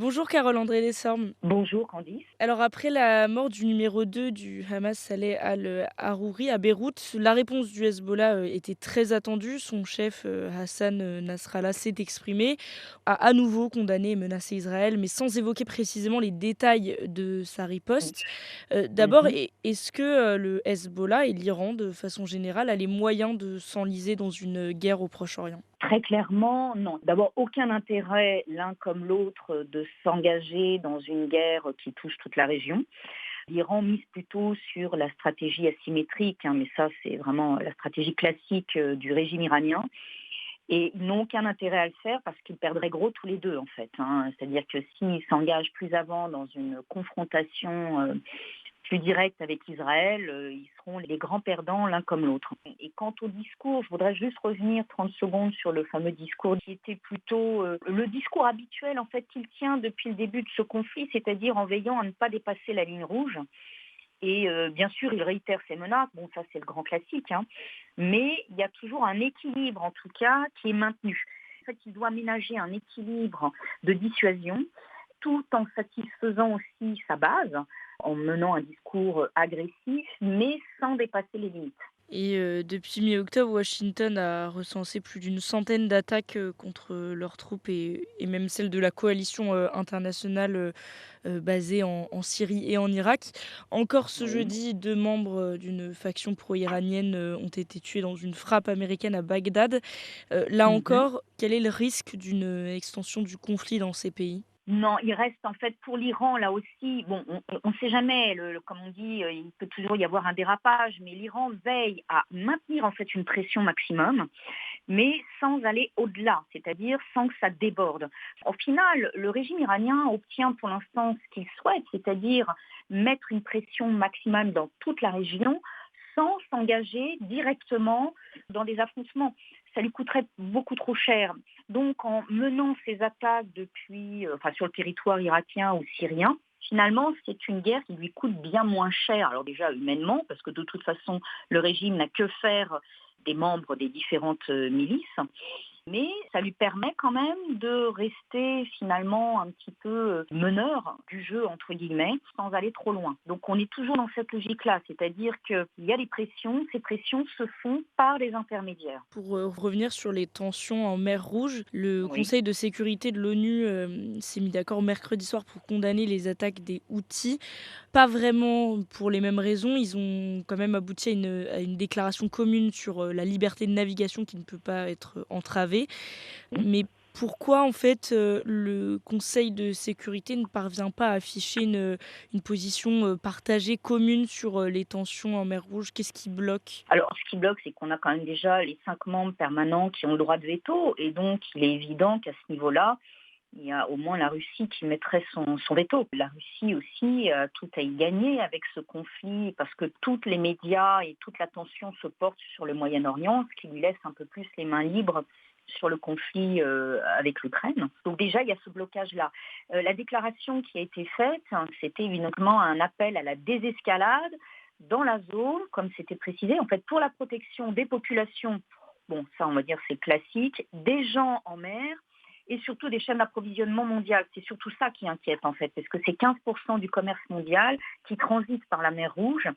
Bonjour Carole André Desormes. Bonjour Candice. Alors après la mort du numéro 2 du Hamas, Saleh al-Harouri à Beyrouth, la réponse du Hezbollah était très attendue. Son chef Hassan Nasrallah s'est exprimé, a à nouveau condamné et menacé Israël, mais sans évoquer précisément les détails de sa riposte. D'abord, Mmh. est-ce que le Hezbollah et l'Iran, de façon générale, a les moyens de s'enliser dans une guerre au Proche-Orient? Très clairement, non. D'abord, aucun intérêt l'un comme l'autre de s'engager dans une guerre qui touche toute la région. L'Iran mise plutôt sur la stratégie asymétrique, mais ça c'est vraiment la stratégie classique du régime iranien. Et ils n'ont aucun intérêt à le faire parce qu'ils perdraient gros tous les deux en fait. C'est-à-dire que s'ils s'engagent plus avant dans une confrontation plus directe avec Israël, ils seront les grands perdants l'un comme l'autre. Et quant au discours, je voudrais juste revenir 30 secondes sur le fameux discours qui était plutôt le discours habituel en fait qu'il tient depuis le début de ce conflit, c'est-à-dire en veillant à ne pas dépasser la ligne rouge. Et bien sûr, il réitère ses menaces, bon ça c'est le grand classique, mais il y a toujours un équilibre en tout cas qui est maintenu. En fait, il doit ménager un équilibre de dissuasion tout en satisfaisant aussi sa base, en menant un discours agressif, mais sans dépasser les limites. Et depuis mi-octobre, Washington a recensé plus d'une centaine d'attaques, contre leurs troupes et même celles de la coalition, internationale, basée en Syrie et en Irak. Encore ce Oui. jeudi, 2 membres, d'une faction pro-iranienne, ont été tués dans une frappe américaine à Bagdad. Là Mhm. encore, quel est le risque d'une, extension du conflit dans ces pays? Non, il reste en fait pour l'Iran là aussi. Bon, on ne sait jamais. Comme on dit, il peut toujours y avoir un dérapage, mais l'Iran veille à maintenir en fait une pression maximum, mais sans aller au-delà, c'est-à-dire sans que ça déborde. Au final, le régime iranien obtient pour l'instant ce qu'il souhaite, c'est-à-dire mettre une pression maximale dans toute la région sans s'engager directement dans des affrontements. Ça lui coûterait beaucoup trop cher. Donc, en menant ces attaques sur le territoire irakien ou syrien, finalement, c'est une guerre qui lui coûte bien moins cher. Alors déjà humainement, parce que de toute façon, le régime n'a que faire des membres des différentes milices, mais ça lui permet quand même de rester finalement un petit peu meneur du jeu, entre guillemets, sans aller trop loin. Donc on est toujours dans cette logique-là, c'est-à-dire qu'il y a des pressions, ces pressions se font par les intermédiaires. Pour, revenir sur les tensions en mer Rouge, le Oui. Conseil de sécurité de l'ONU, s'est mis d'accord mercredi soir pour condamner les attaques des Houthis. Pas vraiment pour les mêmes raisons, ils ont quand même abouti à une déclaration commune sur, la liberté de navigation qui ne peut pas être entravée. Mais pourquoi en fait, le Conseil de sécurité ne parvient pas à afficher une position, partagée commune sur, les tensions en mer Rouge? Qu'est-ce qui bloque? Alors, ce qui bloque, c'est qu'on a quand même déjà les 5 membres permanents qui ont le droit de veto, et donc il est évident qu'à ce niveau-là, il y a au moins la Russie qui mettrait son veto. La Russie aussi a tout à y gagner avec ce conflit parce que tous les médias et toute l'attention se portent sur le Moyen-Orient, ce qui lui laisse un peu plus les mains libres sur le conflit avec l'Ukraine. Donc déjà, il y a ce blocage-là. La déclaration qui a été faite, c'était évidemment un appel à la désescalade dans la zone, comme c'était précisé, en fait, pour la protection des populations. Bon, ça, on va dire, c'est classique. Des gens en mer et surtout des chaînes d'approvisionnement mondiales. C'est surtout ça qui inquiète en fait, parce que c'est 15% du commerce mondial qui transite par la mer Rouge.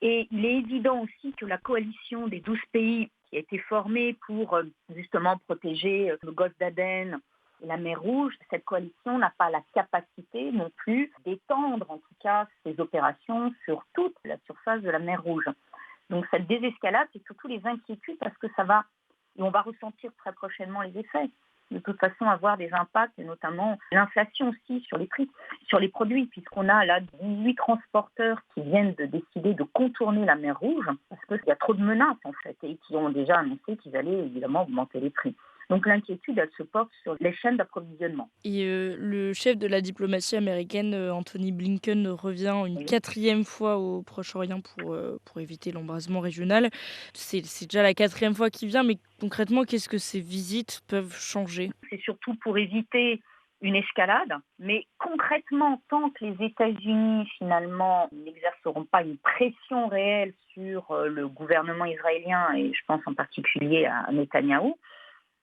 Et il est évident aussi que la coalition des 12 pays qui a été formée pour justement protéger le golfe d'Aden et la mer Rouge, cette coalition n'a pas la capacité non plus d'étendre en tout cas ses opérations sur toute la surface de la mer Rouge. Donc cette désescalade, c'est surtout les inquiétudes parce que ça va, et on va ressentir très prochainement les effets. De toute façon, avoir des impacts, et notamment l'inflation aussi sur les prix, sur les produits, puisqu'on a là 18 transporteurs qui viennent de décider de contourner la mer Rouge, parce qu'il y a trop de menaces en fait, et qui ont déjà annoncé qu'ils allaient évidemment augmenter les prix. Donc l'inquiétude, elle se porte sur les chaînes d'approvisionnement. Et le chef de la diplomatie américaine, Anthony Blinken, revient une Oui. quatrième fois au Proche-Orient pour éviter l'embrasement régional. C'est déjà la quatrième fois qu'il vient, mais concrètement, qu'est-ce que ces visites peuvent changer? C'est surtout pour éviter une escalade, mais concrètement, tant que les États-Unis finalement n'exerceront pas une pression réelle sur le gouvernement israélien, et je pense en particulier à Netanyahou,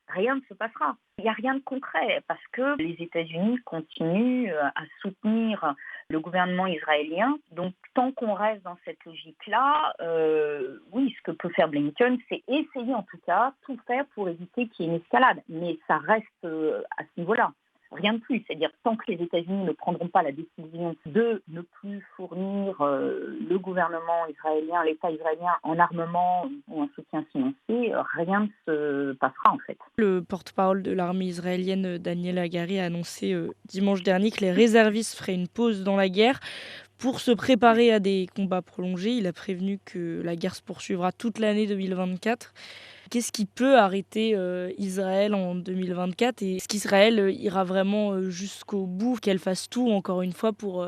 rien ne se passera. Il n'y a rien de concret parce que les États-Unis continuent à soutenir le gouvernement israélien. Donc, tant qu'on reste dans cette logique-là, oui, ce que peut faire Blinken, c'est essayer en tout cas tout faire pour éviter qu'il y ait une escalade. Mais ça reste à ce niveau-là. Rien de plus, c'est-à-dire tant que les États-Unis ne prendront pas la décision de ne plus fournir le gouvernement israélien, l'État israélien en armement ou en soutien financier, rien ne se passera en fait. Le porte-parole de l'armée israélienne, Daniel Hagari, a annoncé dimanche dernier que les réservistes feraient une pause dans la guerre pour se préparer à des combats prolongés. Il a prévenu que la guerre se poursuivra toute l'année 2024. Qu'est-ce qui peut arrêter Israël en 2024 et est-ce qu'Israël ira vraiment jusqu'au bout, qu'elle fasse tout encore une fois pour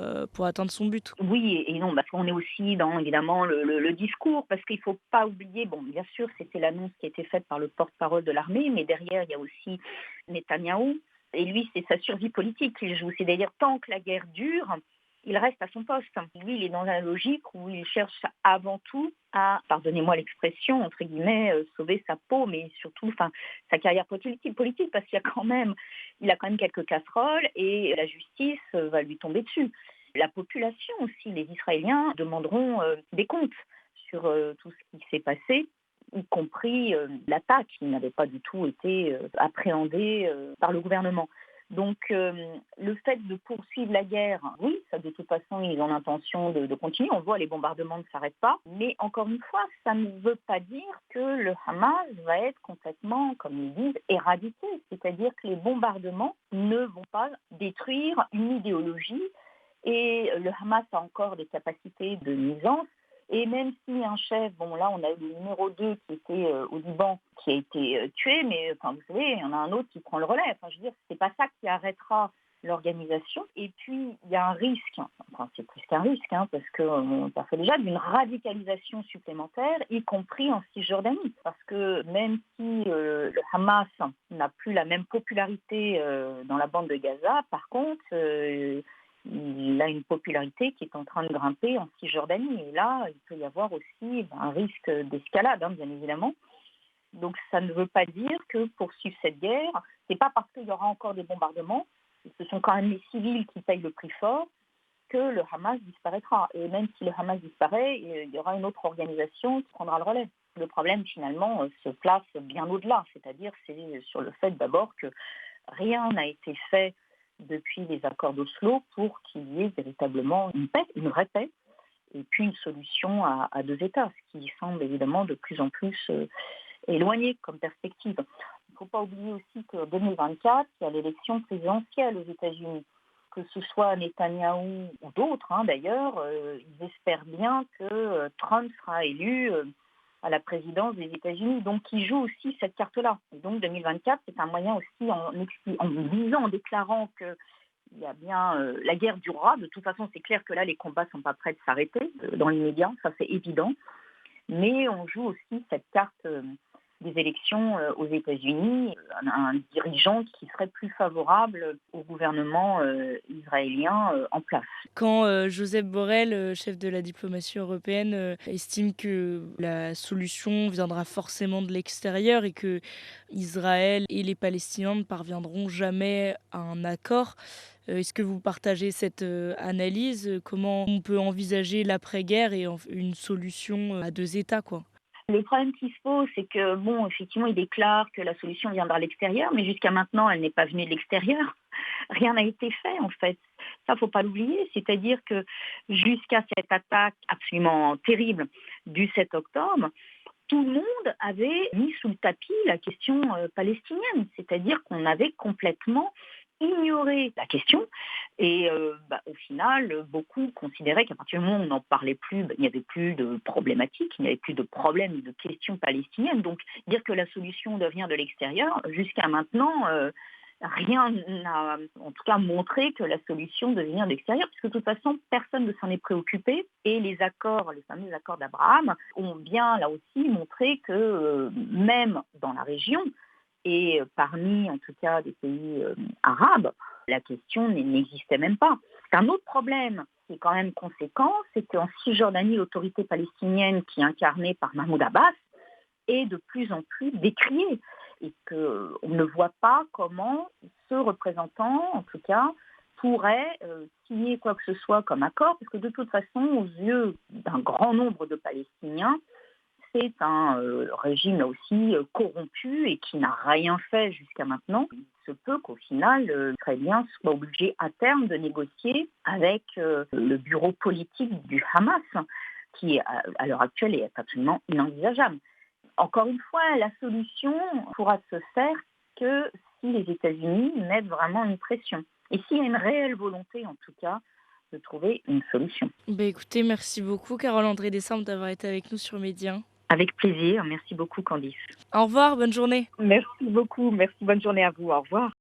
atteindre son but? Oui et non, parce qu'on est aussi dans évidemment le discours, parce qu'il ne faut pas oublier, bon, bien sûr, c'était l'annonce qui a été faite par le porte-parole de l'armée, mais derrière, il y a aussi Netanyahou. Et lui, c'est sa survie politique qu'il joue. C'est-à-dire, tant que la guerre dure, il reste à son poste. Lui, il est dans la logique où il cherche avant tout à, pardonnez-moi l'expression, entre guillemets, sauver sa peau, mais surtout sa carrière politique, parce il a quand même quelques casseroles et la justice va lui tomber dessus. La population aussi, les Israéliens demanderont des comptes sur tout ce qui s'est passé, y compris l'attaque qui n'avait pas du tout été appréhendée par le gouvernement. Donc le fait de poursuivre la guerre, oui, ça de toute façon ils ont l'intention de continuer. On voit les bombardements ne s'arrêtent pas, mais encore une fois, ça ne veut pas dire que le Hamas va être complètement, comme ils disent, éradiqué. C'est-à-dire que les bombardements ne vont pas détruire une idéologie. Et le Hamas a encore des capacités de nuisance. Et même si un chef, bon là on a eu le numéro 2 qui était au Liban, qui a été tué, mais vous savez, il y en a un autre qui prend le relais. Je veux dire, c'est pas ça qui arrêtera l'organisation. Et puis, il y a un risque, c'est plus qu'un risque, parce qu'on parle déjà d'une radicalisation supplémentaire, y compris en Cisjordanie. Parce que même si le Hamas n'a plus la même popularité dans la bande de Gaza, par contre, il a une popularité qui est en train de grimper en Cisjordanie. Et là, il peut y avoir aussi un risque d'escalade, bien évidemment. Donc ça ne veut pas dire que poursuivre cette guerre, c'est pas parce qu'il y aura encore des bombardements, ce sont quand même les civils qui payent le prix fort, que le Hamas disparaîtra. Et même si le Hamas disparaît, il y aura une autre organisation qui prendra le relais. Le problème, finalement, se place bien au-delà. C'est-à-dire, c'est sur le fait d'abord que rien n'a été fait depuis les accords d'Oslo pour qu'il y ait véritablement une paix, une vraie paix, et puis une solution à deux États, ce qui semble évidemment de plus en plus éloigné comme perspective. Il ne faut pas oublier aussi qu'en 2024, il y a l'élection présidentielle aux États-Unis. Que ce soit Netanyahou ou d'autres, d'ailleurs, ils espèrent bien que Trump sera élu à la présidence des États-Unis. Donc, ils jouent aussi cette carte-là. Et donc, 2024, c'est un moyen aussi, en déclarant que il y a bien la guerre durera. De toute façon, c'est clair que là, les combats ne sont pas prêts de s'arrêter dans l'immédiat, ça c'est évident. Mais on joue aussi cette carte des élections aux États-Unis, un dirigeant qui serait plus favorable au gouvernement israélien en place. Quand Josep Borrell, chef de la diplomatie européenne, estime que la solution viendra forcément de l'extérieur et que Israël et les Palestiniens ne parviendront jamais à un accord, est-ce que vous partagez cette analyse? Comment on peut envisager l'après-guerre et une solution à deux États, quoi? Le problème qui se pose, c'est que, effectivement, il déclare que la solution viendra de l'extérieur, mais jusqu'à maintenant, elle n'est pas venue de l'extérieur. Rien n'a été fait, en fait. Ça, il ne faut pas l'oublier. C'est-à-dire que jusqu'à cette attaque absolument terrible du 7 octobre, tout le monde avait mis sous le tapis la question palestinienne. C'est-à-dire qu'on avait complètement ignoré la question et au final, beaucoup considéraient qu'à partir du moment où on n'en parlait plus, il n'y avait plus de problématique, il n'y avait plus de problème de questions palestiniennes. Donc, dire que la solution doit venir de l'extérieur, jusqu'à maintenant, rien n'a en tout cas montré que la solution devait venir de l'extérieur, puisque de toute façon, personne ne s'en est préoccupé. Et les fameux accords d'Abraham, ont bien là aussi montré que même dans la région, et parmi, en tout cas, des pays arabes, la question n'existait même pas. Un autre problème qui est quand même conséquent, c'est qu'en Cisjordanie, l'autorité palestinienne qui est incarnée par Mahmoud Abbas est de plus en plus décriée. et qu'on ne voit pas comment ce représentant, en tout cas, pourrait signer quoi que ce soit comme accord, parce que de toute façon, aux yeux d'un grand nombre de Palestiniens, c'est un régime là aussi corrompu et qui n'a rien fait jusqu'à maintenant. Il se peut qu'au final, l'Israélien soit obligé à terme de négocier avec le bureau politique du Hamas, qui à l'heure actuelle est absolument inenvisageable. Encore une fois, la solution pourra se faire que si les États-Unis mettent vraiment une pression. Et s'il y a une réelle volonté, en tout cas, de trouver une solution. Écoutez, merci beaucoup Carole André Descamps d'avoir été avec nous sur Média. Avec plaisir. Merci beaucoup, Candice. Au revoir, bonne journée. Merci beaucoup. Merci. Bonne journée à vous. Au revoir.